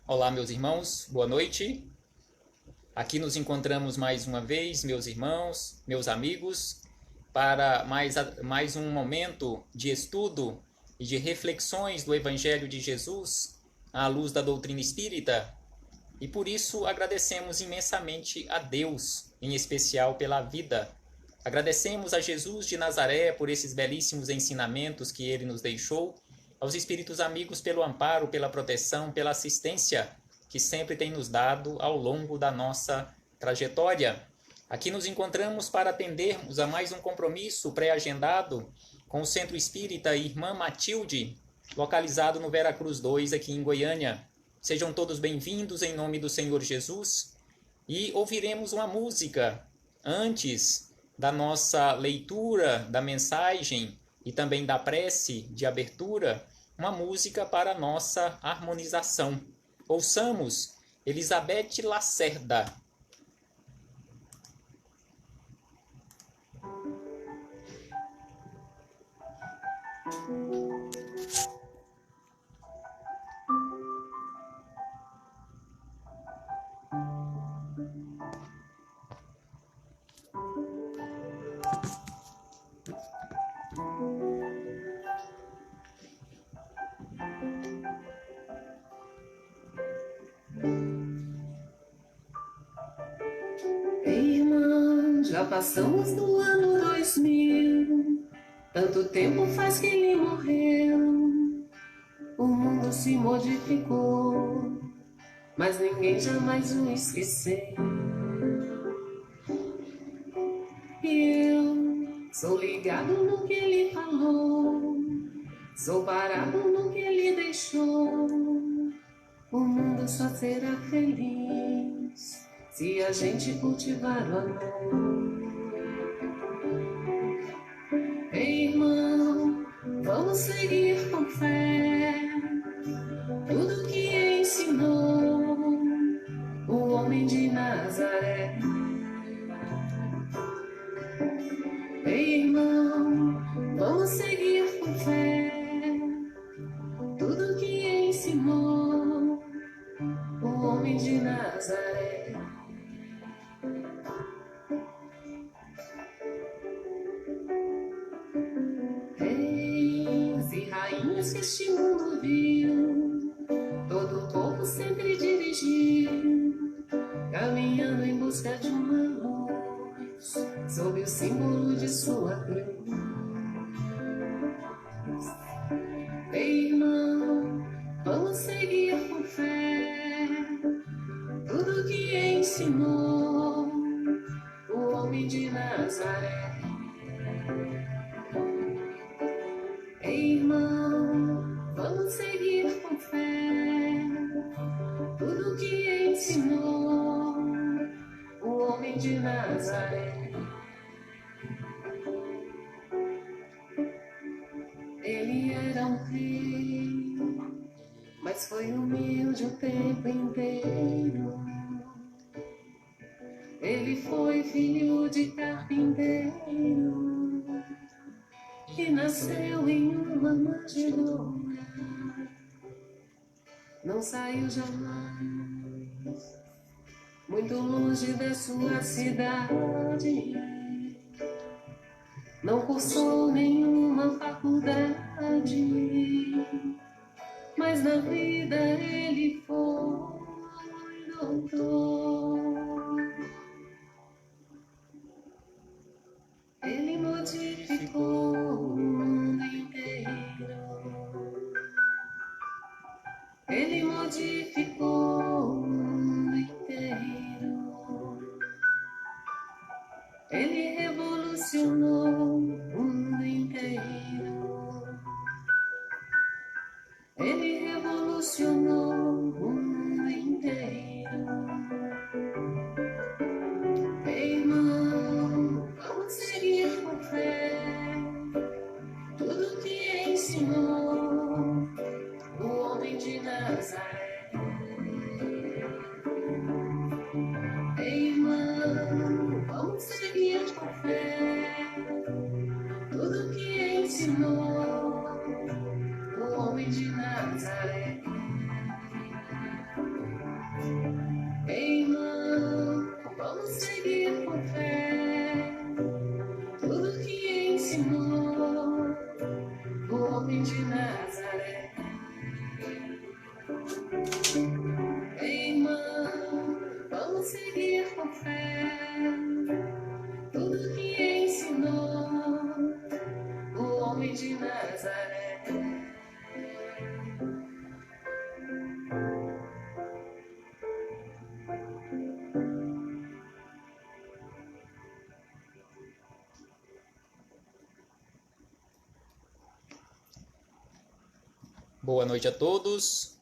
Olá, meus irmãos, boa noite. Aqui nos encontramos mais uma vez, meus irmãos, meus amigos, para mais um momento de estudo e de reflexões do Evangelho de Jesus à luz da doutrina espírita. E por isso agradecemos imensamente a Deus, em especial pela vida. Agradecemos a Jesus de Nazaré por esses belíssimos ensinamentos que ele nos deixou, aos espíritos amigos pelo amparo, pela proteção, pela assistência que sempre tem nos dado ao longo da nossa trajetória. Aqui nos encontramos para atendermos a mais um compromisso pré-agendado com o Centro Espírita Irmã Matilde, localizado no Vera Cruz 2, aqui em Goiânia. Sejam todos bem-vindos em nome do Senhor Jesus e ouviremos uma música antes da nossa leitura da mensagem e também da prece de abertura, uma música para a nossa harmonização. Ouçamos Elizabeth Lacerda. Irmã, já passamos do ano 2000. Tanto tempo faz que ele morreu. O mundo se modificou, mas ninguém jamais o esqueceu. E eu sou ligado no que ele falou, sou parado no que ele deixou. O mundo só será feliz se a gente cultivar o amor. Ei, irmão, vamos seguir com fé tudo que ensinou o homem de Nazaré. Ei, irmão, vamos seguir com fé tudo que ensinou o homem de Nazaré. Reis e rainhas que este mundo viu, todo o povo sempre dirigiu, caminhando em busca de uma luz, sob o símbolo de sua cruz. Ei, irmão, vamos seguir com fé tudo que ensinou o homem de Nazaré. Ei, irmão, vamos seguir com fé tudo que ensinou o homem de Nazaré. Ele era um rei, mas foi humilde o tempo inteiro. Ele foi filho de carpinteiro e nasceu em uma manjedoura. Não saiu jamais muito longe da sua cidade. Não cursou nenhuma faculdade, mas na vida ele foi doutor. Ele modificou o mundo inteiro. Ele modificou o mundo inteiro. Ele revolucionou o mundo inteiro. Ele revolucionou o mundo inteiro. Ei, irmão, vamos seguir com fé tudo que ensinou o homem de Nazaré. Ei, irmão, vamos seguir com fé tudo que ensinou o homem de Nazaré. Boa noite a todos.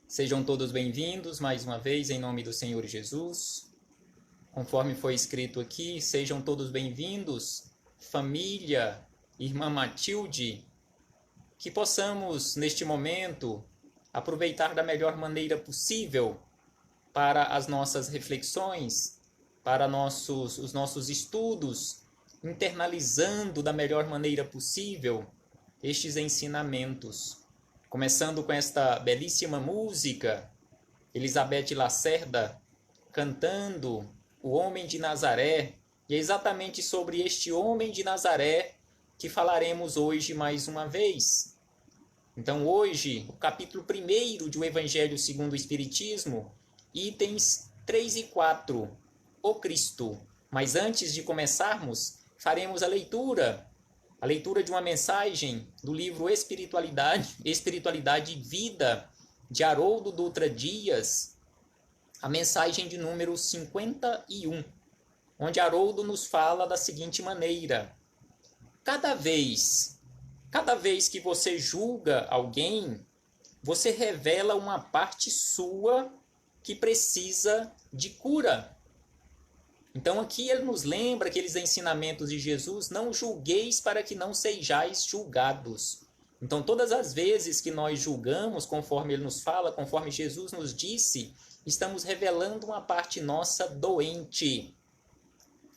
Sejam todos bem-vindos mais uma vez em nome do Senhor Jesus. Conforme foi escrito aqui, sejam todos bem-vindos, família, irmã Matilde, que possamos neste momento aproveitar da melhor maneira possível para as nossas reflexões, para os nossos estudos, internalizando da melhor maneira possível estes ensinamentos. Começando com esta belíssima música, Elizabeth Lacerda cantando O Homem de Nazaré, e é exatamente sobre este Homem de Nazaré que falaremos hoje mais uma vez. Então hoje, o capítulo 1º do Evangelho segundo o Espiritismo, itens 3 e 4, o Cristo. Mas antes de começarmos, faremos a leitura de uma mensagem do livro Espiritualidade e Vida, de Haroldo Dutra Dias, a mensagem de número 51, onde Haroldo nos fala da seguinte maneira: cada vez que você julga alguém, você revela uma parte sua que precisa de cura. Então aqui ele nos lembra aqueles ensinamentos de Jesus: não julgueis para que não sejais julgados. Então todas as vezes que nós julgamos, conforme ele nos fala, conforme Jesus nos disse, estamos revelando uma parte nossa doente.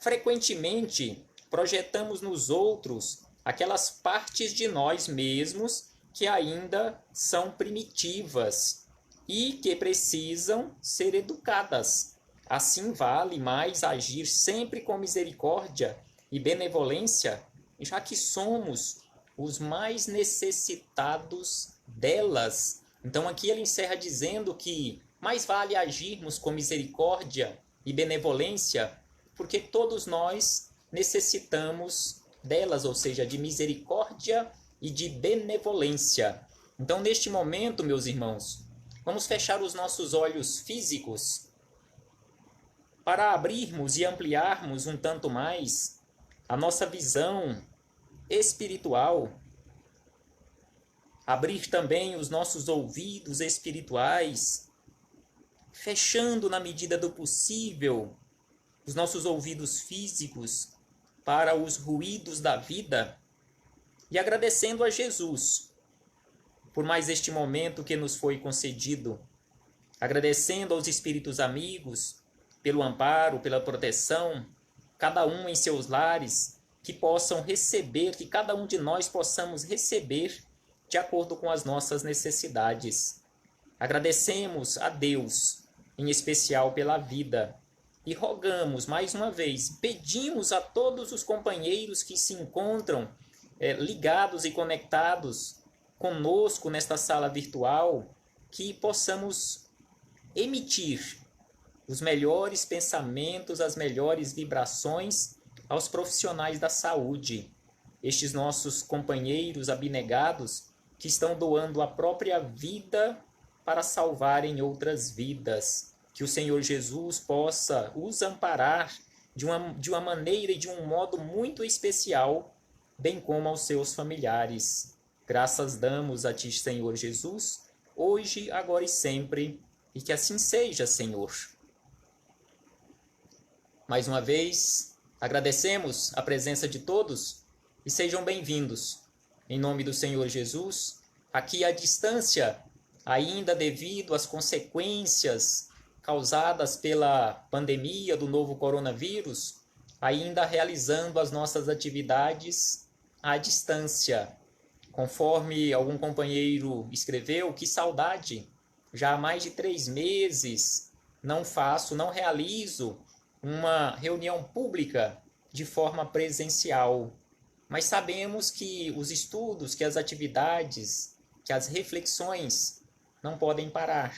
Frequentemente projetamos nos outros aquelas partes de nós mesmos que ainda são primitivas e que precisam ser educadas. Assim vale mais agir sempre com misericórdia e benevolência, já que somos os mais necessitados delas. Então aqui ele encerra dizendo que mais vale agirmos com misericórdia e benevolência, porque todos nós necessitamos delas, ou seja, de misericórdia e de benevolência. Então neste momento, meus irmãos, vamos fechar os nossos olhos físicos para abrirmos e ampliarmos um tanto mais a nossa visão espiritual, abrir também os nossos ouvidos espirituais, fechando na medida do possível os nossos ouvidos físicos para os ruídos da vida e agradecendo a Jesus por mais este momento que nos foi concedido, agradecendo aos espíritos amigos pelo amparo, pela proteção, cada um em seus lares, que possam receber, que cada um de nós possamos receber de acordo com as nossas necessidades. Agradecemos a Deus, em especial pela vida, e rogamos mais uma vez, pedimos a todos os companheiros que se encontram ligados e conectados conosco nesta sala virtual, que possamos emitir os melhores pensamentos, as melhores vibrações aos profissionais da saúde, estes nossos companheiros abnegados que estão doando a própria vida para salvarem outras vidas. Que o Senhor Jesus possa os amparar de uma maneira e de um modo muito especial, bem como aos seus familiares. Graças damos a Ti, Senhor Jesus, hoje, agora e sempre, e que assim seja, Senhor. Mais uma vez, agradecemos a presença de todos e sejam bem-vindos. Em nome do Senhor Jesus, aqui à distância, ainda devido às consequências causadas pela pandemia do novo coronavírus, ainda realizando as nossas atividades à distância. Conforme algum companheiro escreveu, que saudade! Já há mais de 3 meses não realizo uma reunião pública de forma presencial. Mas sabemos que os estudos, que as atividades, que as reflexões não podem parar.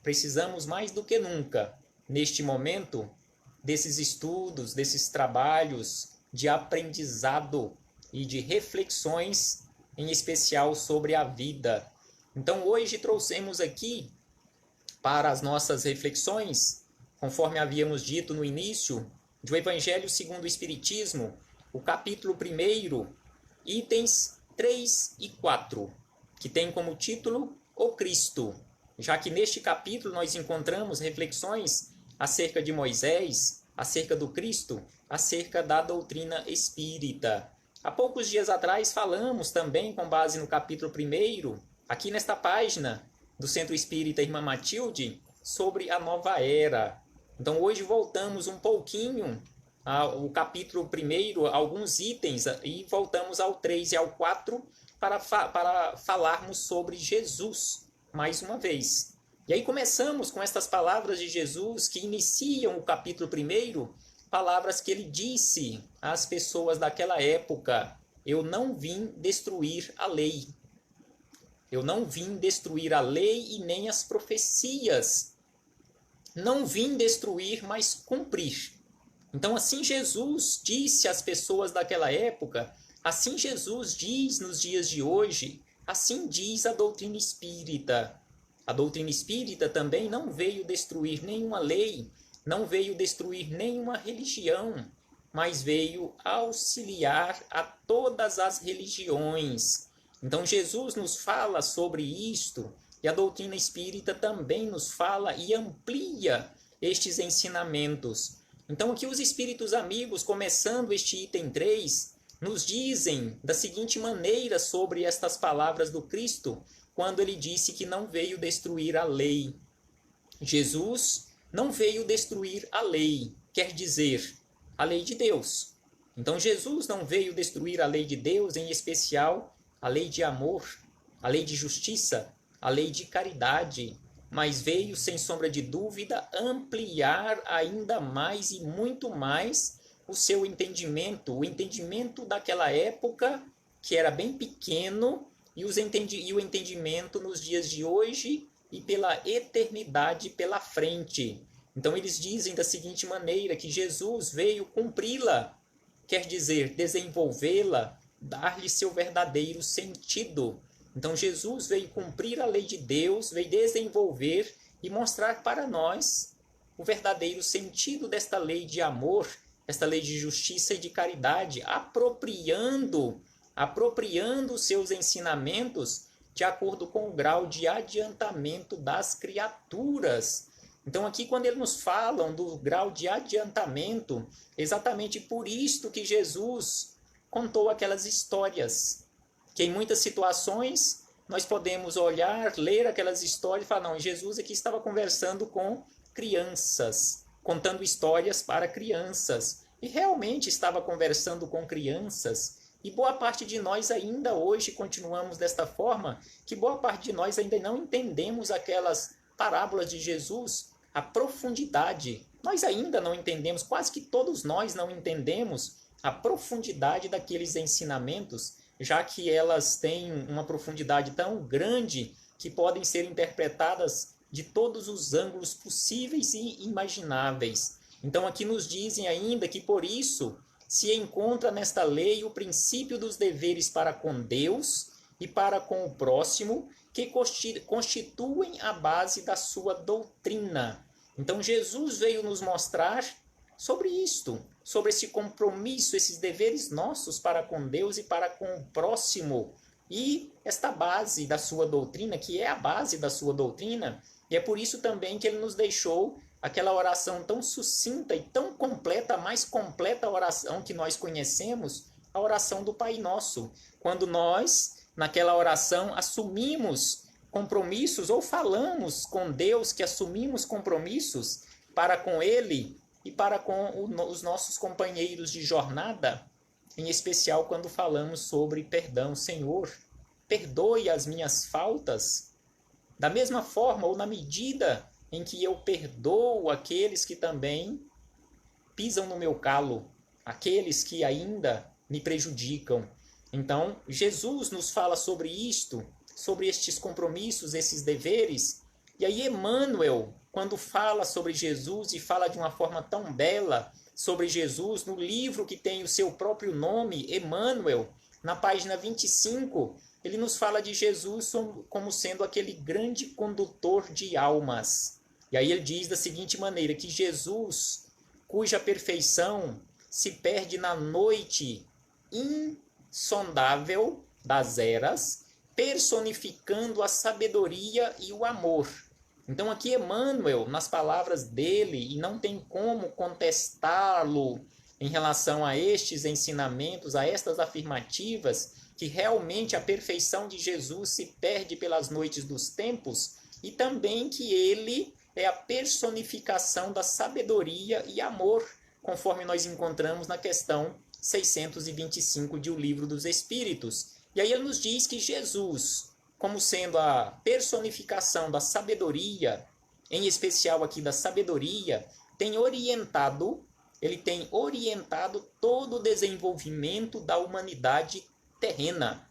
Precisamos mais do que nunca, neste momento, desses estudos, desses trabalhos de aprendizado e de reflexões, em especial sobre a vida. Então hoje trouxemos aqui para as nossas reflexões, conforme havíamos dito no início, do Evangelho segundo o Espiritismo, o capítulo 1º, itens 3 e 4. que tem como título O Cristo, já que neste capítulo nós encontramos reflexões acerca de Moisés, acerca do Cristo, acerca da doutrina espírita. Há poucos dias atrás falamos também, com base no capítulo 1, aqui nesta página do Centro Espírita Irmã Matilde, sobre a nova era. Então hoje voltamos um pouquinho ao capítulo 1, alguns itens, e voltamos ao 3 e ao 4 para falarmos sobre Jesus mais uma vez. E aí começamos com estas palavras de Jesus que iniciam o capítulo 1, palavras que ele disse às pessoas daquela época: eu não vim destruir a lei. Eu não vim destruir a lei e nem as profecias. Não vim destruir, mas cumprir. Então assim Jesus disse às pessoas daquela época, assim Jesus diz nos dias de hoje, assim diz a doutrina espírita. A doutrina espírita também não veio destruir nenhuma lei, não veio destruir nenhuma religião, mas veio auxiliar a todas as religiões. Então Jesus nos fala sobre isto, e a doutrina espírita também nos fala e amplia estes ensinamentos. Então aqui os espíritos amigos, começando este item 3, nos dizem da seguinte maneira sobre estas palavras do Cristo, quando ele disse que não veio destruir a lei. Jesus não veio destruir a lei, quer dizer, a lei de Deus. Então Jesus não veio destruir a lei de Deus, em especial a lei de amor, a lei de justiça, a lei de caridade, mas veio, sem sombra de dúvida, ampliar ainda mais e muito mais o seu entendimento, o entendimento daquela época, que era bem pequeno, e o entendimento nos dias de hoje e pela eternidade pela frente. Então eles dizem da seguinte maneira, que Jesus veio cumpri-la, quer dizer, desenvolvê-la, dar-lhe seu verdadeiro sentido. Então Jesus veio cumprir a lei de Deus, veio desenvolver e mostrar para nós o verdadeiro sentido desta lei de amor, esta lei de justiça e de caridade, apropriando os seus ensinamentos de acordo com o grau de adiantamento das criaturas. Então aqui quando eles nos falam do grau de adiantamento, exatamente por isto que Jesus contou aquelas histórias, que em muitas situações nós podemos olhar, ler aquelas histórias e falar, não, Jesus aqui estava conversando com crianças, contando histórias para crianças. E realmente estava conversando com crianças. E boa parte de nós ainda hoje continuamos desta forma, que boa parte de nós ainda não entendemos aquelas parábolas de Jesus, a profundidade. Nós ainda não entendemos, quase que todos nós não entendemos a profundidade daqueles ensinamentos, já que elas têm uma profundidade tão grande que podem ser interpretadas de todos os ângulos possíveis e imagináveis. Então aqui nos dizem ainda que por isso se encontra nesta lei o princípio dos deveres para com Deus e para com o próximo, que constituem a base da sua doutrina. Então Jesus veio nos mostrar sobre isto, sobre esse compromisso, esses deveres nossos para com Deus e para com o próximo. E esta base da sua doutrina, que é a base da sua doutrina, e é por isso também que ele nos deixou aquela oração tão sucinta e tão completa, a mais completa oração que nós conhecemos, a oração do Pai Nosso. Quando nós, naquela oração, assumimos compromissos ou falamos com Deus que assumimos compromissos para com Ele e para com os nossos companheiros de jornada, em especial quando falamos sobre perdão. Senhor, perdoe as minhas faltas, da mesma forma ou na medida em que eu perdoo aqueles que também pisam no meu calo, aqueles que ainda me prejudicam. Então, Jesus nos fala sobre isto, sobre estes compromissos, esses deveres. E aí Emmanuel, quando fala sobre Jesus e fala de uma forma tão bela sobre Jesus, no livro que tem o seu próprio nome, Emmanuel, na página 25, ele nos fala de Jesus como sendo aquele grande condutor de almas. E aí ele diz da seguinte maneira, que Jesus, cuja perfeição se perde na noite insondável das eras, personificando a sabedoria e o amor. Então aqui Emmanuel, nas palavras dele, e não tem como contestá-lo em relação a estes ensinamentos, a estas afirmativas, que realmente a perfeição de Jesus se perde pelas noites dos tempos, e também que ele é a personificação da sabedoria e amor, conforme nós encontramos na questão 625 de O Livro dos Espíritos. E aí ele nos diz que Jesus, como sendo a personificação da sabedoria, em especial aqui da sabedoria, ele tem orientado todo o desenvolvimento da humanidade terrena.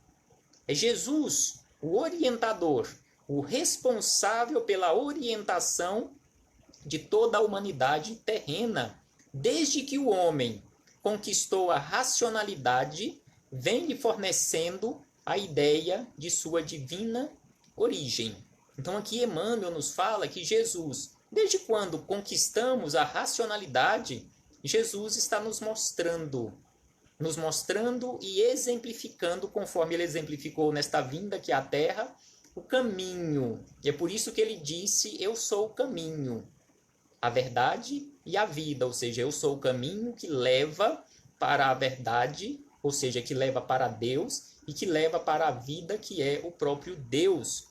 É Jesus, o orientador, o responsável pela orientação de toda a humanidade terrena. Desde que o homem conquistou a racionalidade, vem lhe fornecendo a ideia de sua divina origem. Então aqui Emmanuel nos fala que Jesus, desde quando conquistamos a racionalidade, Jesus está nos mostrando e exemplificando, conforme ele exemplificou nesta vinda aqui à Terra, o caminho. E é por isso que ele disse: eu sou o caminho, a verdade e a vida. Ou seja, eu sou o caminho que leva para a verdade, ou seja, que leva para Deus, e que leva para a vida, que é o próprio Deus,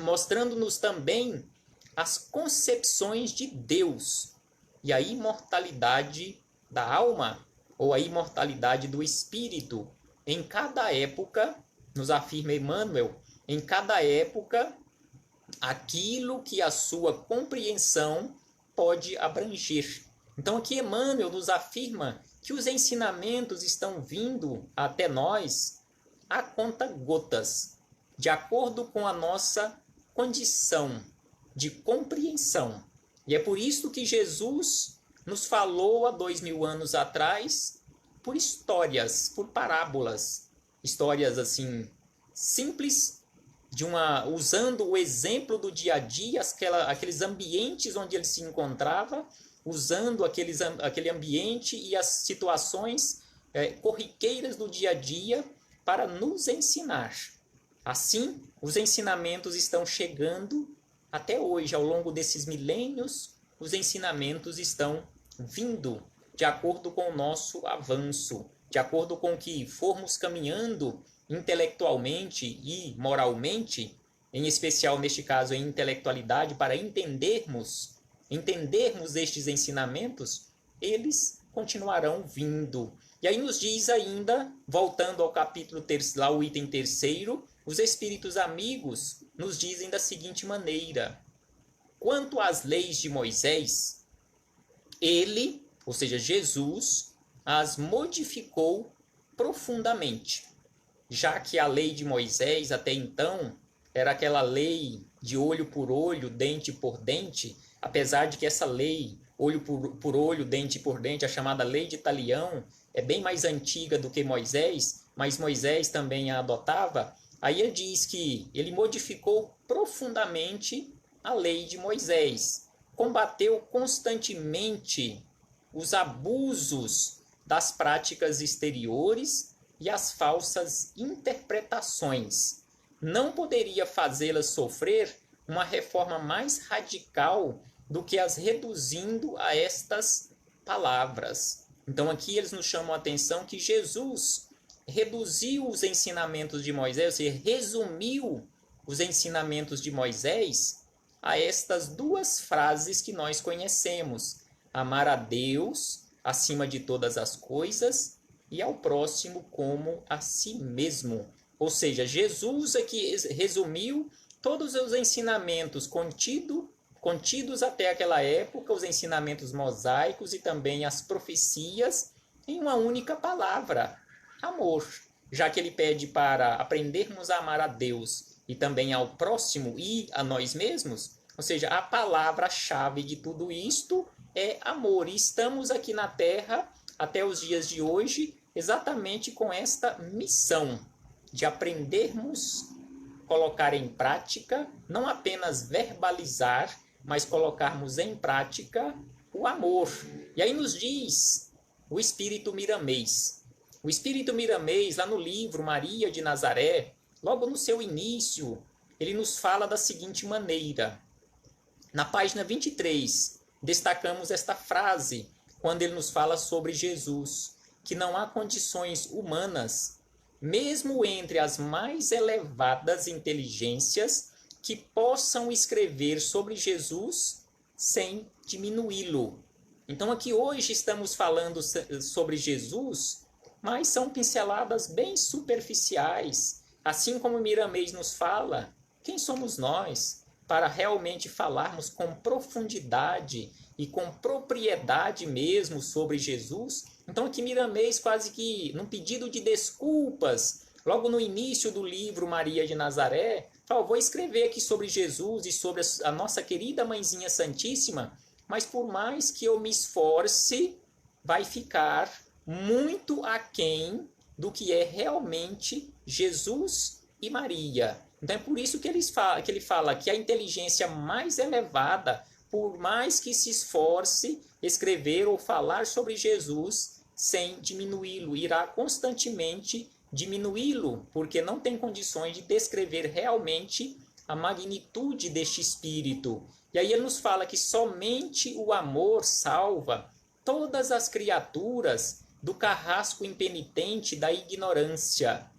mostrando-nos também as concepções de Deus e a imortalidade da alma, ou a imortalidade do espírito. Em cada época, nos afirma Emmanuel, em cada época, aquilo que a sua compreensão pode abranger. Então aqui Emmanuel nos afirma que os ensinamentos estão vindo até nós a conta-gotas, de acordo com a nossa condição de compreensão. E é por isso que Jesus nos falou há 2000 anos atrás por histórias, por parábolas, histórias assim simples, usando o exemplo do dia a dia, aqueles ambientes onde ele se encontrava, usando aquele ambiente e as situações corriqueiras do dia a dia para nos ensinar. Assim, os ensinamentos estão chegando até hoje. Ao longo desses milênios, os ensinamentos estão vindo de acordo com o nosso avanço, de acordo com o que formos caminhando intelectualmente e moralmente, em especial neste caso em intelectualidade, para entendermos estes ensinamentos, eles continuarão vindo. E aí nos diz ainda, voltando ao capítulo lá o item 3º, os espíritos amigos nos dizem da seguinte maneira: quanto às leis de Moisés, ele, ou seja, Jesus, as modificou profundamente, já que a lei de Moisés até então era aquela lei de olho por olho, dente por dente, apesar de que essa lei, olho por olho, dente por dente, a chamada lei de Talião, é bem mais antiga do que Moisés, mas Moisés também a adotava. Aí ele diz que ele modificou profundamente a lei de Moisés, combateu constantemente os abusos das práticas exteriores e as falsas interpretações. Não poderia fazê-las sofrer uma reforma mais radical do que as reduzindo a estas palavras. Então aqui eles nos chamam a atenção que Jesus reduziu os ensinamentos de Moisés, ou seja, resumiu os ensinamentos de Moisés a estas duas frases que nós conhecemos: amar a Deus acima de todas as coisas e ao próximo como a si mesmo. Ou seja, Jesus aqui resumiu todos os ensinamentos contidos até aquela época, os ensinamentos mosaicos e também as profecias, em uma única palavra: amor. Já que ele pede para aprendermos a amar a Deus e também ao próximo e a nós mesmos, ou seja, a palavra-chave de tudo isto é amor. E estamos aqui na Terra, até os dias de hoje, exatamente com esta missão de aprendermos, colocar em prática, não apenas verbalizar, mas colocarmos em prática o amor. E aí nos diz o Espírito Miramês. O Espírito Miramês, lá no livro Maria de Nazaré, logo no seu início, ele nos fala da seguinte maneira. Na página 23, destacamos esta frase, quando ele nos fala sobre Jesus, que não há condições humanas, mesmo entre as mais elevadas inteligências, que possam escrever sobre Jesus sem diminuí-lo. Então aqui hoje estamos falando sobre Jesus, mas são pinceladas bem superficiais. Assim como Miramês nos fala, quem somos nós para realmente falarmos com profundidade e com propriedade mesmo sobre Jesus? Então aqui Miramês quase que num pedido de desculpas, logo no início do livro Maria de Nazaré, fala, vou escrever aqui sobre Jesus e sobre a nossa querida Mãezinha Santíssima, mas por mais que eu me esforce, vai ficar muito aquém do que é realmente Jesus e Maria. Então é por isso que ele fala que a inteligência mais elevada, por mais que se esforce escrever ou falar sobre Jesus sem diminuí-lo, irá constantemente diminuí-lo, porque não tem condições de descrever realmente a magnitude deste Espírito. E aí ele nos fala que somente o amor salva todas as criaturas do carrasco impenitente da ignorância.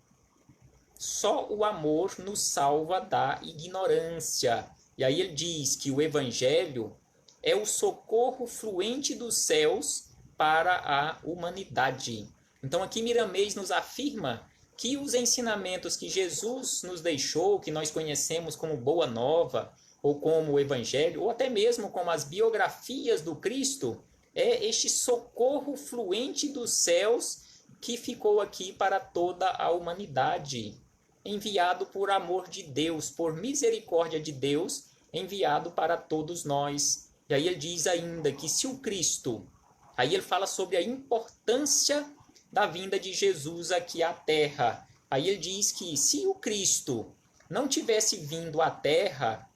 Só o amor nos salva da ignorância. E aí ele diz que o Evangelho é o socorro fluente dos céus para a humanidade. Então aqui Miramês nos afirma que os ensinamentos que Jesus nos deixou, que nós conhecemos como Boa Nova, ou como o Evangelho, ou até mesmo como as biografias do Cristo, é este socorro fluente dos céus que ficou aqui para toda a humanidade, enviado por amor de Deus, por misericórdia de Deus, enviado para todos nós. E aí ele diz ainda que se o Cristo, aí ele fala sobre a importância da vinda de Jesus aqui à Terra. Aí ele diz que se o Cristo não tivesse vindo à Terra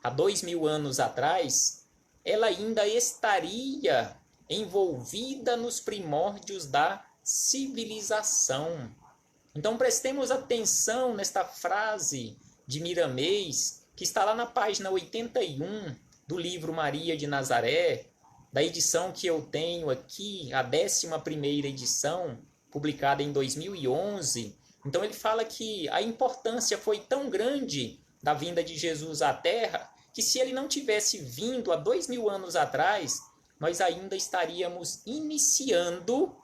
há 2000 anos atrás, ela ainda estaria envolvida nos primórdios da civilização. Então prestemos atenção nesta frase de Miramês, que está lá na página 81 do livro Maria de Nazaré, da edição que eu tenho aqui, a 11ª edição, publicada em 2011. Então ele fala que a importância foi tão grande da vinda de Jesus à Terra, que se ele não tivesse vindo há 2000 anos atrás, nós ainda estaríamos iniciando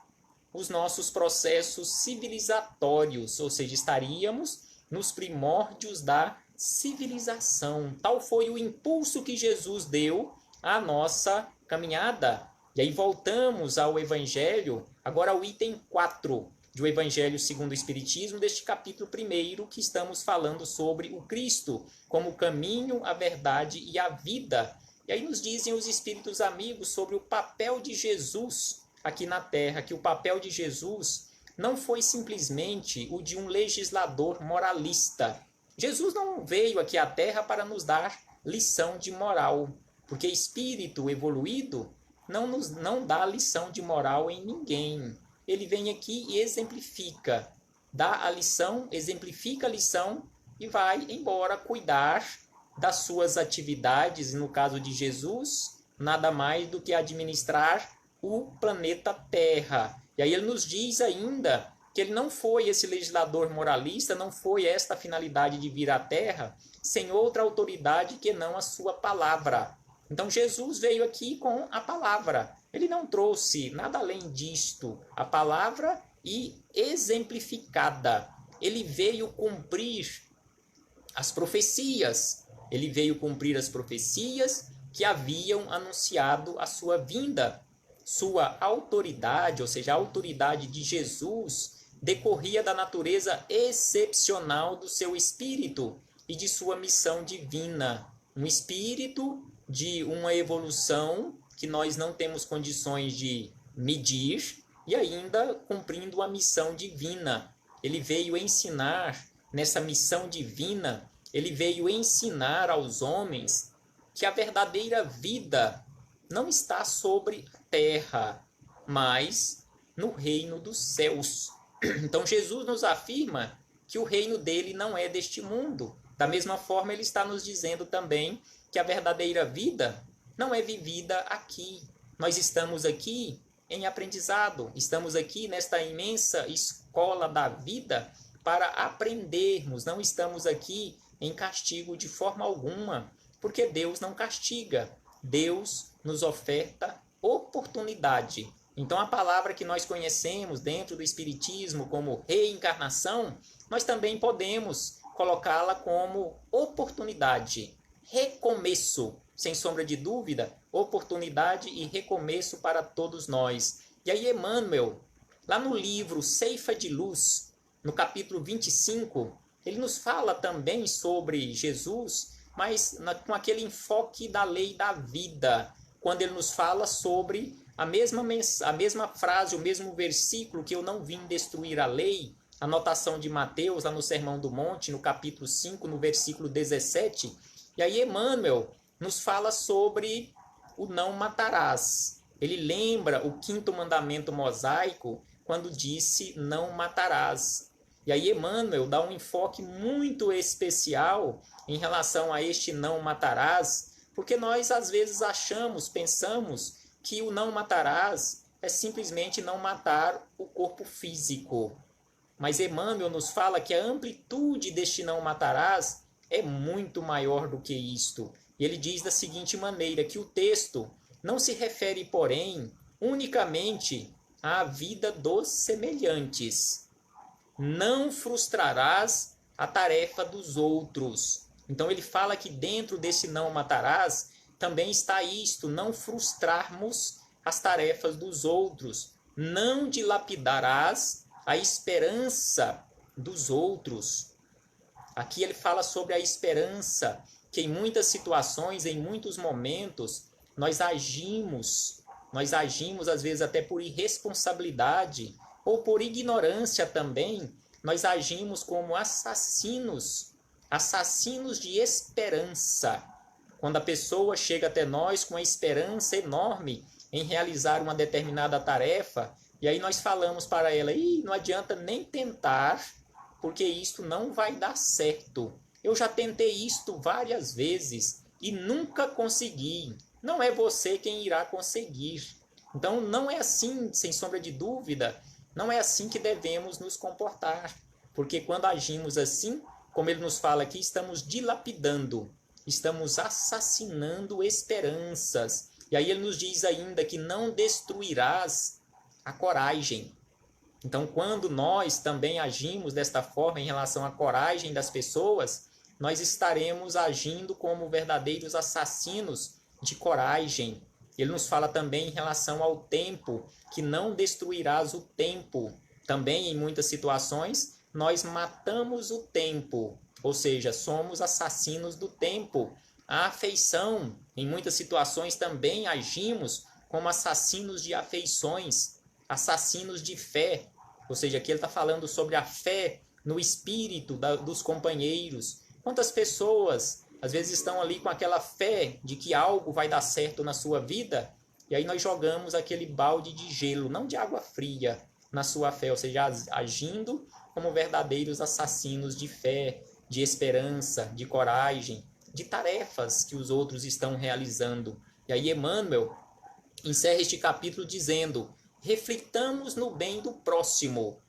os nossos processos civilizatórios, ou seja, estaríamos nos primórdios da civilização. Tal foi o impulso que Jesus deu à nossa caminhada. E aí voltamos ao Evangelho, agora ao item 4 do Evangelho segundo o Espiritismo, deste capítulo 1, que estamos falando sobre o Cristo como o caminho, a verdade e a vida. E aí nos dizem os espíritos amigos sobre o papel de Jesus aqui na Terra, que o papel de Jesus não foi simplesmente o de um legislador moralista. Jesus não veio aqui à Terra para nos dar lição de moral, porque espírito evoluído não dá lição de moral em ninguém. Ele vem aqui e exemplifica, dá a lição, exemplifica a lição e vai embora cuidar das suas atividades, no caso de Jesus, nada mais do que administrar o planeta Terra. E aí ele nos diz ainda que ele não foi esse legislador moralista, não foi esta a finalidade de vir à Terra, sem outra autoridade que não a sua palavra. Então Jesus veio aqui com a palavra. Ele não trouxe nada além disto, a palavra e exemplificada. Ele veio cumprir as profecias. Ele veio cumprir as profecias que haviam anunciado a sua vinda. Sua autoridade, ou seja, a autoridade de Jesus, decorria da natureza excepcional do seu espírito e de sua missão divina. Um espírito de uma evolução que nós não temos condições de medir e ainda cumprindo a missão divina. Ele veio ensinar, nessa missão divina, ele veio ensinar aos homens que a verdadeira vida não está sobre a terra, mas no reino dos céus. Então Jesus nos afirma que o reino dele não é deste mundo. Da mesma forma, ele está nos dizendo também que a verdadeira vida não é vivida aqui. Nós estamos aqui em aprendizado, estamos aqui nesta imensa escola da vida para aprendermos, não estamos aqui em castigo de forma alguma, porque Deus não castiga, Deus nos oferta oportunidade. Então a palavra que nós conhecemos dentro do Espiritismo como reencarnação, nós também podemos colocá-la como oportunidade, recomeço, sem sombra de dúvida, oportunidade e recomeço para todos nós. E aí Emmanuel, lá no livro Ceifa de Luz, no capítulo 25, ele nos fala também sobre Jesus, mas com aquele enfoque da lei da vida, quando ele nos fala sobre a mesma frase, o mesmo versículo, que eu não vim destruir a lei, a anotação de Mateus, lá no Sermão do Monte, no capítulo 5, no versículo 17. E aí Emmanuel nos fala sobre o não matarás. Ele lembra o 5º mandamento mosaico, quando disse não matarás. E aí Emmanuel dá um enfoque muito especial em relação a este não matarás, porque nós às vezes pensamos que o não matarás é simplesmente não matar o corpo físico. Mas Emmanuel nos fala que a amplitude deste não matarás é muito maior do que isto. E ele diz da seguinte maneira, que o texto não se refere, porém, unicamente à vida dos semelhantes. Não frustrarás a tarefa dos outros. Então ele fala que dentro desse não matarás também está isto, não frustrarmos as tarefas dos outros. Não dilapidarás a esperança dos outros. Aqui ele fala sobre a esperança, que em muitas situações, em muitos momentos, nós agimos às vezes até por irresponsabilidade ou por ignorância também, nós agimos como assassinos de esperança. Quando a pessoa chega até nós com uma esperança enorme em realizar uma determinada tarefa, e aí nós falamos para ela, não adianta nem tentar, porque isto não vai dar certo. Eu já tentei isto várias vezes e nunca consegui. Não é você quem irá conseguir. Então não é assim, sem sombra de dúvida, não é assim que devemos nos comportar. Porque quando agimos assim, como ele nos fala aqui, estamos dilapidando, estamos assassinando esperanças. E aí ele nos diz ainda que não destruirás a coragem. Então, quando nós também agimos desta forma em relação à coragem das pessoas, nós estaremos agindo como verdadeiros assassinos de coragem. Ele nos fala também em relação ao tempo, que não destruirás o tempo. Também, em muitas situações, nós matamos o tempo, ou seja, somos assassinos do tempo. A afeição, em muitas situações também agimos como assassinos de afeições, assassinos de fé, ou seja, aqui ele está falando sobre a fé no espírito dos companheiros. Quantas pessoas às vezes estão ali com aquela fé de que algo vai dar certo na sua vida, e aí nós jogamos aquele balde de gelo, não de água fria, na sua fé, ou seja, agindo como verdadeiros assassinos de fé, de esperança, de coragem, de tarefas que os outros estão realizando. E aí Emmanuel encerra este capítulo dizendo: reflitamos no bem do próximo.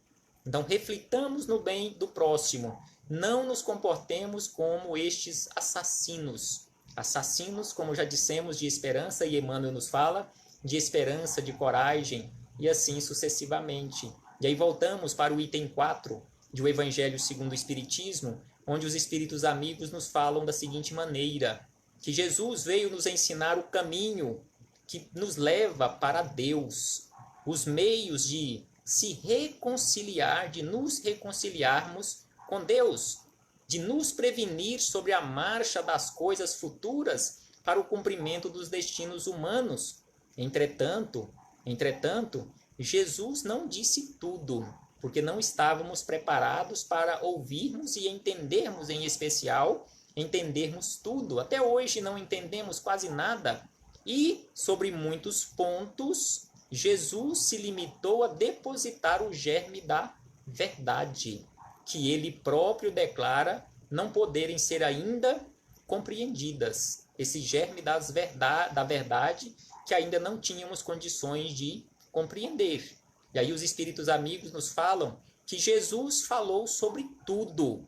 Então, reflitamos no bem do próximo. Não nos comportemos como estes assassinos. Assassinos, como já dissemos, de esperança, e Emmanuel nos fala, de esperança, de coragem, e assim sucessivamente. E aí voltamos para o item 4 do Evangelho segundo o Espiritismo, onde os Espíritos Amigos nos falam da seguinte maneira, que Jesus veio nos ensinar o caminho que nos leva para Deus, os meios de se reconciliar, de nos reconciliarmos com Deus, de nos prevenir sobre a marcha das coisas futuras para o cumprimento dos destinos humanos. Entretanto, Jesus não disse tudo, porque não estávamos preparados para ouvirmos e entendermos, em especial, entendermos tudo. Até hoje não entendemos quase nada. E, sobre muitos pontos, Jesus se limitou a depositar o germe da verdade. que ele próprio declara não poderem ser ainda compreendidas. Esse germe da verdade que ainda não tínhamos condições de compreender. E aí os espíritos amigos nos falam que Jesus falou sobre tudo,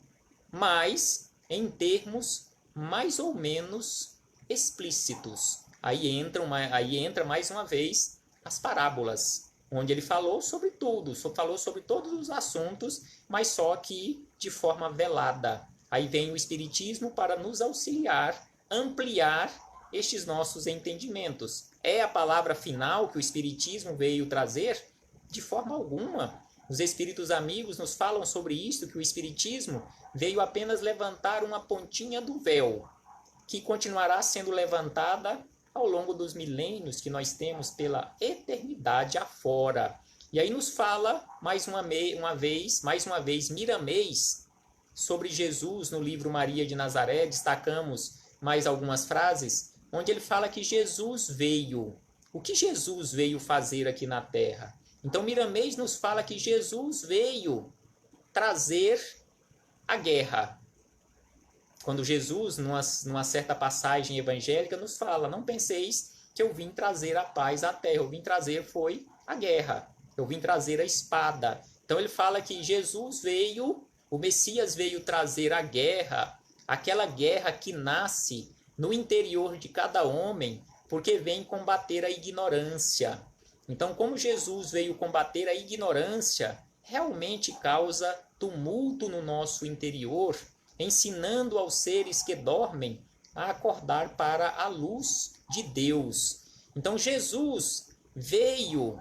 mas em termos mais ou menos explícitos. Aí entra mais uma vez as parábolas, onde ele falou sobre tudo, falou sobre todos os assuntos, mas só que de forma velada. Aí vem o Espiritismo para nos auxiliar, ampliar estes nossos entendimentos. É a palavra final que o Espiritismo veio trazer? De forma alguma. Os espíritos amigos nos falam sobre isso, que o Espiritismo veio apenas levantar uma pontinha do véu, que continuará sendo levantada ao longo dos milênios que nós temos pela eternidade afora. E aí nos fala mais uma vez Miramês sobre Jesus no livro Maria de Nazaré. Destacamos mais algumas frases onde ele fala que Jesus veio. O que Jesus veio fazer aqui na Terra? Então Miramês nos fala que Jesus veio trazer a guerra. Quando Jesus, numa certa passagem evangélica, nos fala: não penseis que eu vim trazer a paz à terra, eu vim trazer foi a guerra, eu vim trazer a espada. Então ele fala que Jesus veio, o Messias veio trazer a guerra, aquela guerra que nasce no interior de cada homem, porque vem combater a ignorância. Então, como Jesus veio combater a ignorância, realmente causa tumulto no nosso interior, ensinando aos seres que dormem a acordar para a luz de Deus. Então Jesus veio,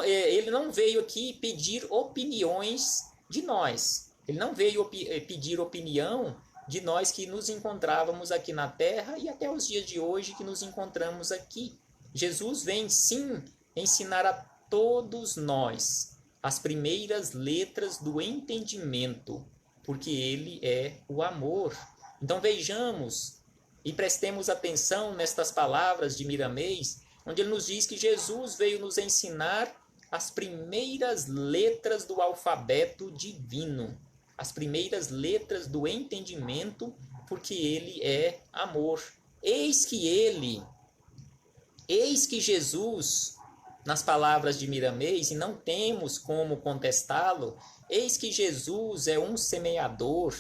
ele não veio aqui pedir opiniões de nós. Ele não veio pedir opinião de nós que nos encontrávamos aqui na Terra e até os dias de hoje que nos encontramos aqui. Jesus vem sim ensinar a todos nós as primeiras letras do entendimento, porque ele é o amor. Então vejamos e prestemos atenção nestas palavras de Miramês, onde ele nos diz que Jesus veio nos ensinar as primeiras letras do alfabeto divino, as primeiras letras do entendimento, porque ele é amor. Eis que Jesus, nas palavras de Miramês, e não temos como contestá-lo, eis que Jesus é um semeador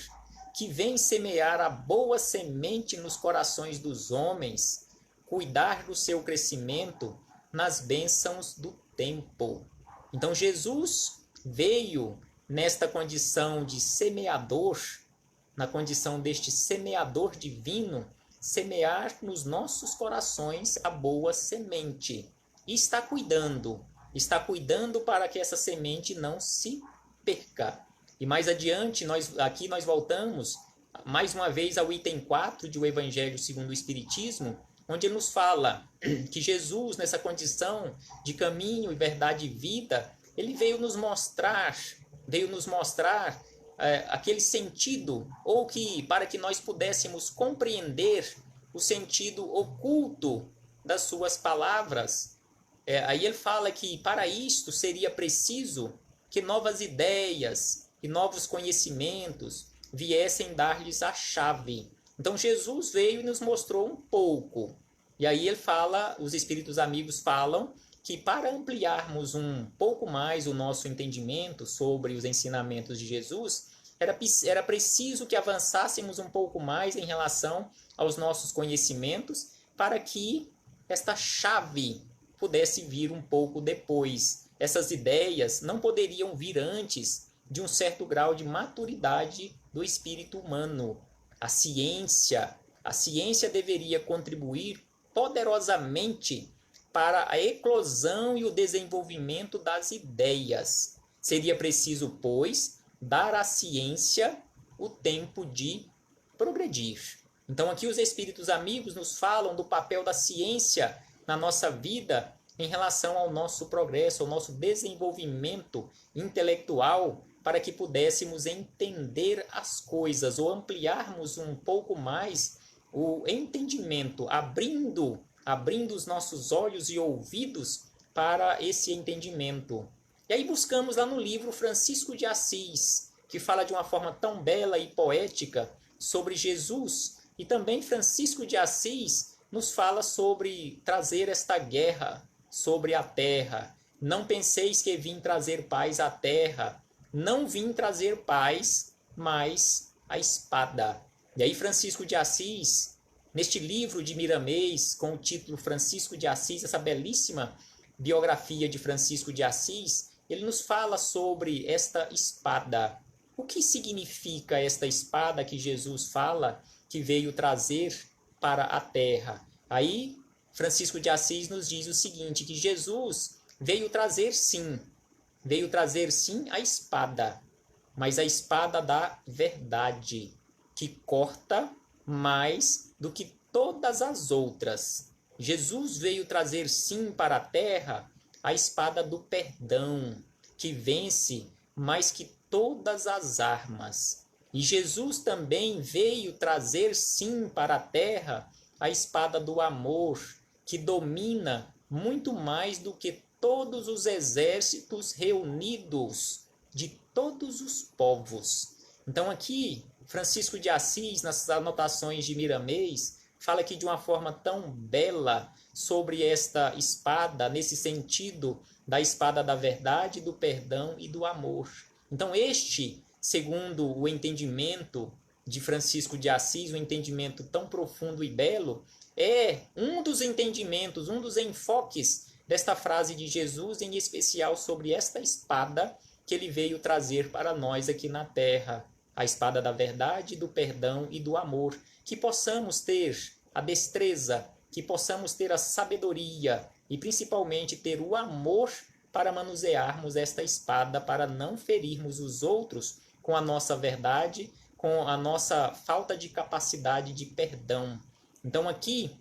que vem semear a boa semente nos corações dos homens, cuidar do seu crescimento nas bênçãos do tempo. Então Jesus veio nesta condição de semeador, na condição deste semeador divino, semear nos nossos corações a boa semente. E está cuidando para que essa semente não se perca. E mais adiante, nós voltamos mais uma vez ao item 4 de O Evangelho segundo o Espiritismo, onde ele nos fala que Jesus, nessa condição de caminho e verdade e vida, ele veio nos mostrar aquele sentido, ou que para que nós pudéssemos compreender o sentido oculto das suas palavras. Aí ele fala que para isto seria preciso que novas ideias e novos conhecimentos viessem dar-lhes a chave. Então Jesus veio e nos mostrou um pouco. E aí ele fala, os espíritos amigos falam que para ampliarmos um pouco mais o nosso entendimento sobre os ensinamentos de Jesus, era preciso que avançássemos um pouco mais em relação aos nossos conhecimentos para que esta chave pudesse vir um pouco depois. Essas ideias não poderiam vir antes de um certo grau de maturidade do espírito humano. A ciência deveria contribuir poderosamente para a eclosão e o desenvolvimento das ideias. Seria preciso, pois, dar à ciência o tempo de progredir. Então aqui os espíritos amigos nos falam do papel da ciência na nossa vida em relação ao nosso progresso, ao nosso desenvolvimento intelectual, para que pudéssemos entender as coisas ou ampliarmos um pouco mais o entendimento, abrindo os nossos olhos e ouvidos para esse entendimento. E aí buscamos lá no livro Francisco de Assis, que fala de uma forma tão bela e poética sobre Jesus. E também Francisco de Assis nos fala sobre trazer esta guerra sobre a terra. Não penseis que vim trazer paz à terra. Não vim trazer paz, mas a espada. E aí Francisco de Assis, neste livro de Miramês, com o título Francisco de Assis, essa belíssima biografia de Francisco de Assis, ele nos fala sobre esta espada. O que significa esta espada que Jesus fala que veio trazer para a terra? Aí Francisco de Assis nos diz o seguinte, que Jesus veio trazer sim a espada, mas a espada da verdade, que corta mais do que todas as outras. Jesus veio trazer sim para a terra a espada do perdão, que vence mais que todas as armas. E Jesus também veio trazer sim para a terra a espada do amor, que domina muito mais do que todos os exércitos reunidos de todos os povos. Então aqui, Francisco de Assis, nas anotações de Miramês, fala aqui de uma forma tão bela sobre esta espada, nesse sentido da espada da verdade, do perdão e do amor. Então este, segundo o entendimento de Francisco de Assis, um entendimento tão profundo e belo, é um dos entendimentos, um dos enfoques desta frase de Jesus, em especial sobre esta espada que ele veio trazer para nós aqui na terra, a espada da verdade, do perdão e do amor, que possamos ter a destreza, que possamos ter a sabedoria e principalmente ter o amor para manusearmos esta espada, para não ferirmos os outros com a nossa verdade, com a nossa falta de capacidade de perdão. Então aqui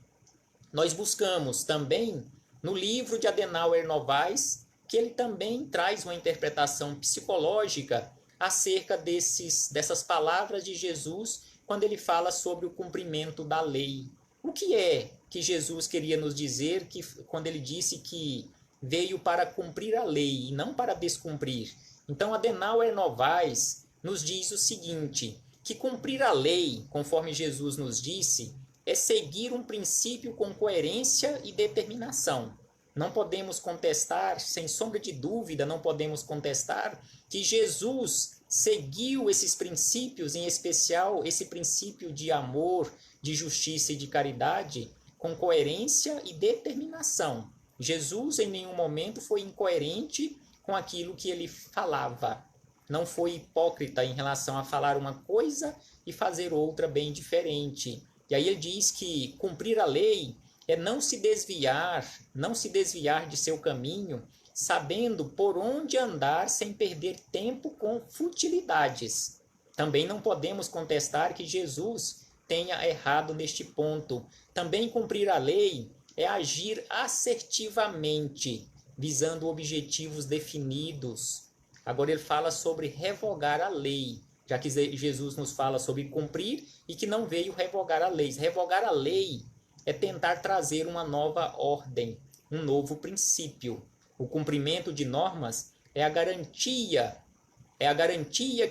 nós buscamos também no livro de Adenauer Novaes, que ele também traz uma interpretação psicológica acerca dessas palavras de Jesus quando ele fala sobre o cumprimento da lei. O que é que Jesus queria nos dizer quando ele disse que veio para cumprir a lei e não para descumprir? Então Adenauer Novaes nos diz o seguinte, que cumprir a lei, conforme Jesus nos disse, é seguir um princípio com coerência e determinação. Não podemos contestar, sem sombra de dúvida, não podemos contestar que Jesus seguiu esses princípios, em especial esse princípio de amor, de justiça e de caridade, com coerência e determinação. Jesus em nenhum momento foi incoerente com aquilo que ele falava. Não foi hipócrita em relação a falar uma coisa e fazer outra bem diferente. E aí ele diz que cumprir a lei é não se desviar de seu caminho, sabendo por onde andar sem perder tempo com futilidades. Também não podemos contestar que Jesus tenha errado neste ponto. Também cumprir a lei é agir assertivamente, visando objetivos definidos. Agora ele fala sobre revogar a lei, já que Jesus nos fala sobre cumprir e que não veio revogar a lei. Revogar a lei é tentar trazer uma nova ordem, um novo princípio. O cumprimento de normas é a garantia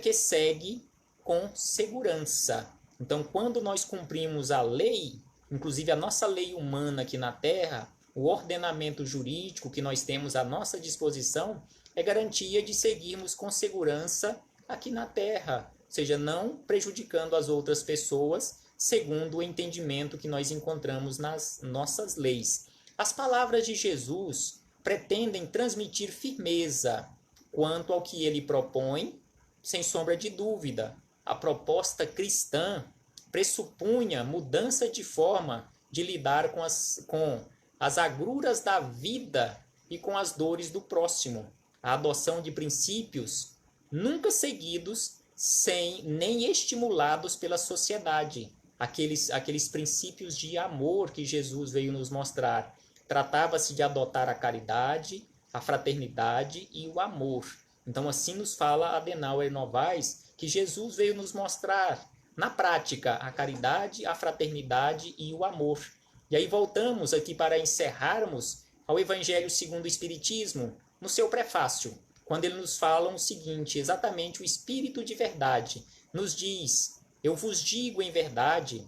que segue com segurança. Então, quando nós cumprimos a lei, inclusive a nossa lei humana aqui na Terra, o ordenamento jurídico que nós temos à nossa disposição, é garantia de seguirmos com segurança aqui na Terra, ou seja, não prejudicando as outras pessoas, segundo o entendimento que nós encontramos nas nossas leis. As palavras de Jesus pretendem transmitir firmeza quanto ao que ele propõe, sem sombra de dúvida. A proposta cristã pressupunha mudança de forma de lidar com as agruras da vida e com as dores do próximo. A adoção de princípios nunca seguidos nem estimulados pela sociedade. Aqueles princípios de amor que Jesus veio nos mostrar. Tratava-se de adotar a caridade, a fraternidade e o amor. Então assim nos fala Adenauer Novaes, que Jesus veio nos mostrar na prática a caridade, a fraternidade e o amor. E aí voltamos aqui para encerrarmos ao Evangelho segundo o Espiritismo, no seu prefácio. quando ele nos fala o seguinte, exatamente o Espírito de verdade nos diz: eu vos digo em verdade,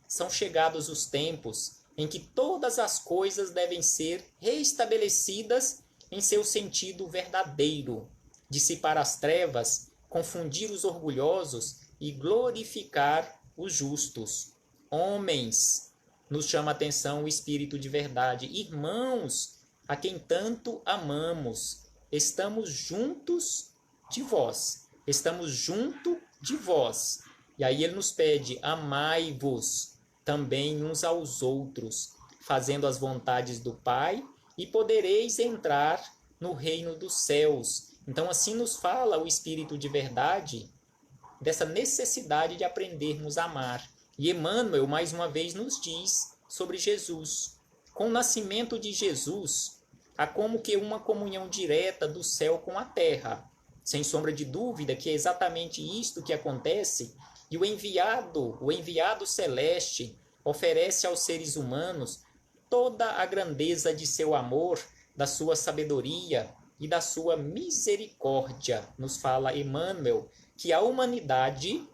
são chegados os tempos em que todas as coisas devem ser reestabelecidas em seu sentido verdadeiro, dissipar as trevas, confundir os orgulhosos e glorificar os justos. Homens, nos chama a atenção o Espírito de verdade. Irmãos, a quem tanto amamos, estamos juntos de vós. Estamos junto de vós. E aí ele nos pede: amai-vos também uns aos outros, fazendo as vontades do Pai, e podereis entrar no reino dos céus. Então assim nos fala o Espírito de verdade, dessa necessidade de aprendermos a amar. E Emmanuel, mais uma vez, nos diz sobre Jesus. Com o nascimento de Jesus, há como que uma comunhão direta do céu com a terra. Sem sombra de dúvida que é exatamente isto que acontece, e o enviado celeste, oferece aos seres humanos toda a grandeza de seu amor, da sua sabedoria e da sua misericórdia. Nos fala Emmanuel que a humanidade,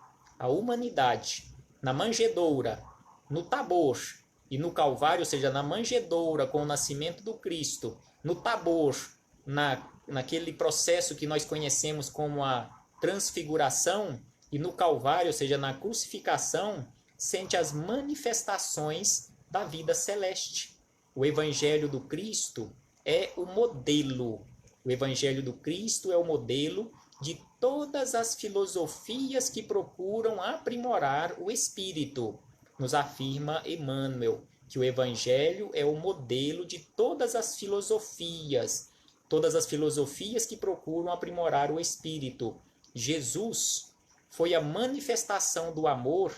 na manjedoura, no Tabor e no Calvário, ou seja, na manjedoura com o nascimento do Cristo, no Tabor, naquele processo que nós conhecemos como a transfiguração, e no Calvário, ou seja, na crucificação, sente as manifestações da vida celeste. O Evangelho do Cristo é o modelo. O Evangelho do Cristo é o modelo de todas as filosofias que procuram aprimorar o espírito. Nos afirma Emmanuel que o Evangelho é o modelo de todas as filosofias que procuram aprimorar o espírito. Jesus foi a manifestação do amor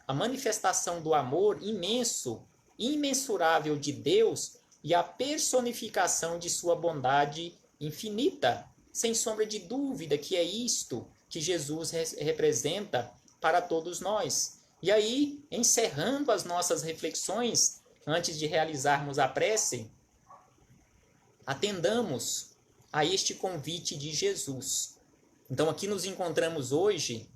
a manifestação do amor imenso, imensurável de Deus e a personificação de sua bondade infinita. Sem sombra de dúvida que é isto que Jesus representa para todos nós. E aí, encerrando as nossas reflexões, antes de realizarmos a prece, atendamos a este convite de Jesus. Então aqui nos encontramos hoje,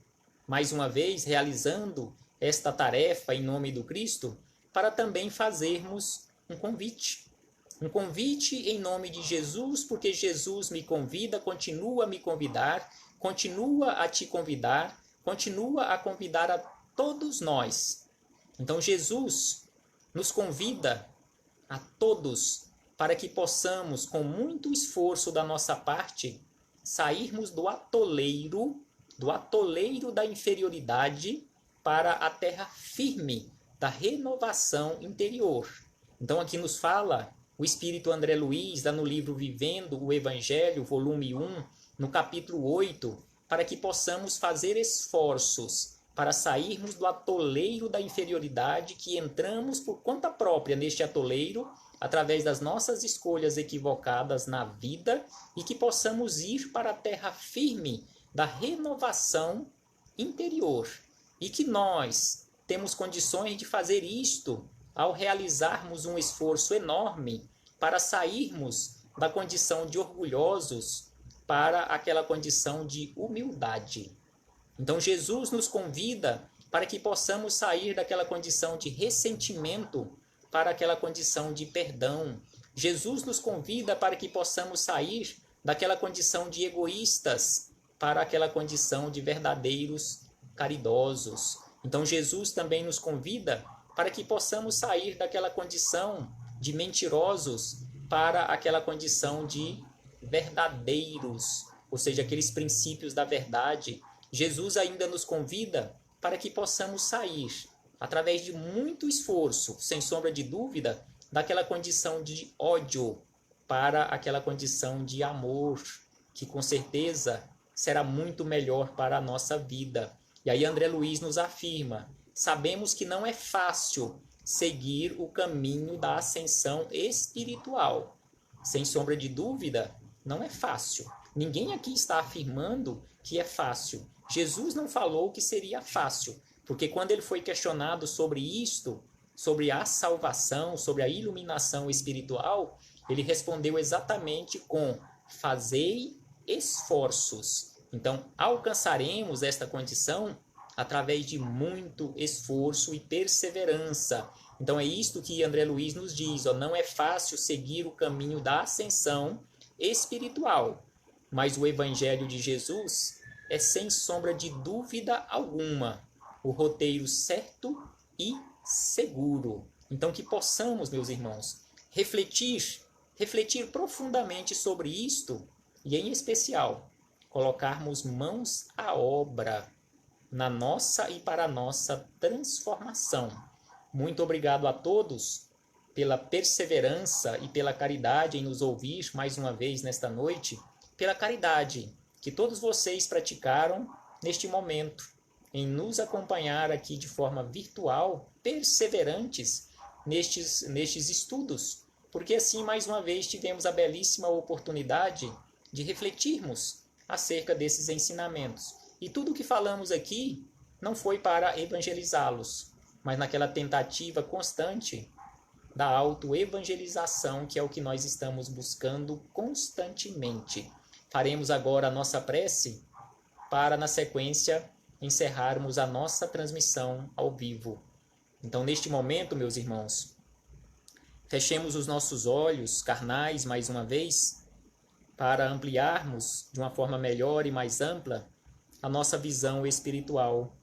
mais uma vez, realizando esta tarefa em nome do Cristo, para também fazermos um convite. Um convite em nome de Jesus, porque Jesus me convida, continua a me convidar, continua a te convidar, continua a convidar a todos nós. Então Jesus nos convida a todos para que possamos, com muito esforço da nossa parte, sairmos do atoleiro da inferioridade para a terra firme da renovação interior. Então aqui nos fala o Espírito André Luiz, no livro Vivendo o Evangelho, volume 1, no capítulo 8, para que possamos fazer esforços para sairmos do atoleiro da inferioridade, que entramos por conta própria neste atoleiro, através das nossas escolhas equivocadas na vida, e que possamos ir para a terra firme da renovação interior. E que nós temos condições de fazer isto ao realizarmos um esforço enorme para sairmos da condição de orgulhosos para aquela condição de humildade. Então Jesus nos convida para que possamos sair daquela condição de ressentimento para aquela condição de perdão. Jesus nos convida para que possamos sair daquela condição de egoístas para aquela condição de verdadeiros caridosos. Então Jesus também nos convida para que possamos sair daquela condição de mentirosos para aquela condição de verdadeiros, ou seja, aqueles princípios da verdade. Jesus ainda nos convida para que possamos sair, através de muito esforço, sem sombra de dúvida, daquela condição de ódio para aquela condição de amor, que com certeza será muito melhor para a nossa vida. E aí André Luiz nos afirma: sabemos que não é fácil seguir o caminho da ascensão espiritual. Sem sombra de dúvida, não é fácil. Ninguém aqui está afirmando que é fácil. Jesus não falou que seria fácil, porque quando ele foi questionado sobre isto, sobre a salvação, sobre a iluminação espiritual, Ele respondeu exatamente com: fazei esforços. Então, alcançaremos esta condição através de muito esforço e perseverança. Então, é isto que André Luiz nos diz: ó, não é fácil seguir o caminho da ascensão espiritual, mas o Evangelho de Jesus é, sem sombra de dúvida alguma, o roteiro certo e seguro. Então, que possamos, meus irmãos, refletir profundamente sobre isto e, em especial, colocarmos mãos à obra na nossa e para a nossa transformação. Muito obrigado a todos pela perseverança e pela caridade em nos ouvir mais uma vez nesta noite, pela caridade que todos vocês praticaram neste momento, em nos acompanhar aqui de forma virtual, perseverantes nestes estudos, porque assim, mais uma vez, tivemos a belíssima oportunidade de refletirmos acerca desses ensinamentos. E tudo o que falamos aqui não foi para evangelizá-los, mas naquela tentativa constante da autoevangelização, que é o que nós estamos buscando constantemente. Faremos agora a nossa prece para, na sequência, encerrarmos a nossa transmissão ao vivo. Então, neste momento, meus irmãos, fechemos os nossos olhos carnais mais uma vez, para ampliarmos de uma forma melhor e mais ampla a nossa visão espiritual.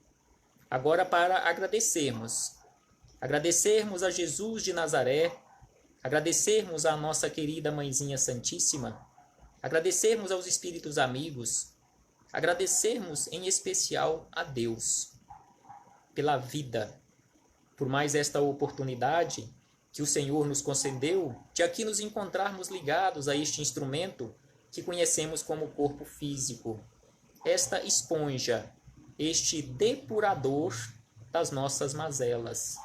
Agora, para agradecermos a Jesus de Nazaré, agradecermos à nossa querida Mãezinha Santíssima, agradecermos aos espíritos amigos, agradecermos em especial a Deus pela vida, por mais esta oportunidade que o Senhor nos concedeu de aqui nos encontrarmos ligados a este instrumento que conhecemos como corpo físico, esta esponja, este depurador das nossas mazelas.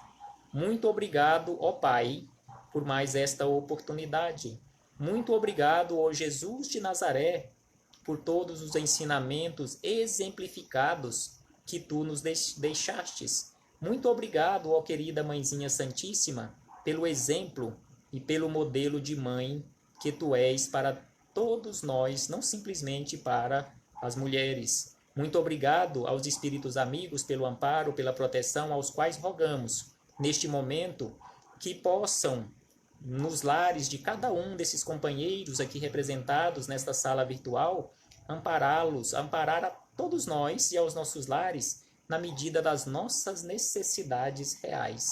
Muito obrigado, ó Pai, por mais esta oportunidade. Muito obrigado, ó Jesus de Nazaré, por todos os ensinamentos exemplificados que tu nos deixastes. Muito obrigado, ó querida Mãezinha Santíssima, pelo exemplo e pelo modelo de mãe que tu és para todos nós, não simplesmente para as mulheres. Muito obrigado aos espíritos amigos pelo amparo, pela proteção, aos quais rogamos, neste momento, que possam, nos lares de cada um desses companheiros aqui representados nesta sala virtual, ampará-los, amparar a todos nós e aos nossos lares, na medida das nossas necessidades reais.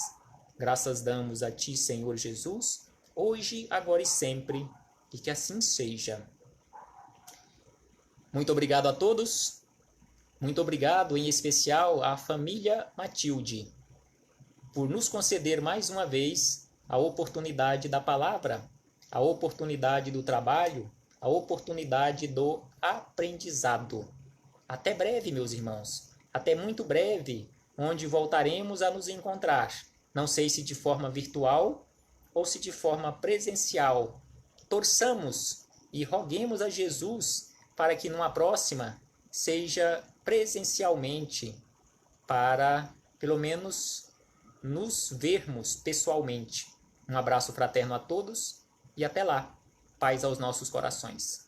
Graças damos a Ti, Senhor Jesus, hoje, agora e sempre, e que assim seja. Muito obrigado a todos. Muito obrigado, em especial, à família Matilde, por nos conceder mais uma vez a oportunidade da palavra, a oportunidade do trabalho, a oportunidade do aprendizado. Até breve, meus irmãos. Até muito breve, onde voltaremos a nos encontrar. Não sei se de forma virtual ou se de forma presencial. Torçamos e roguemos a Jesus para que numa próxima seja presencialmente, para pelo menos nos vermos pessoalmente. Um abraço fraterno a todos e até lá. Paz aos nossos corações.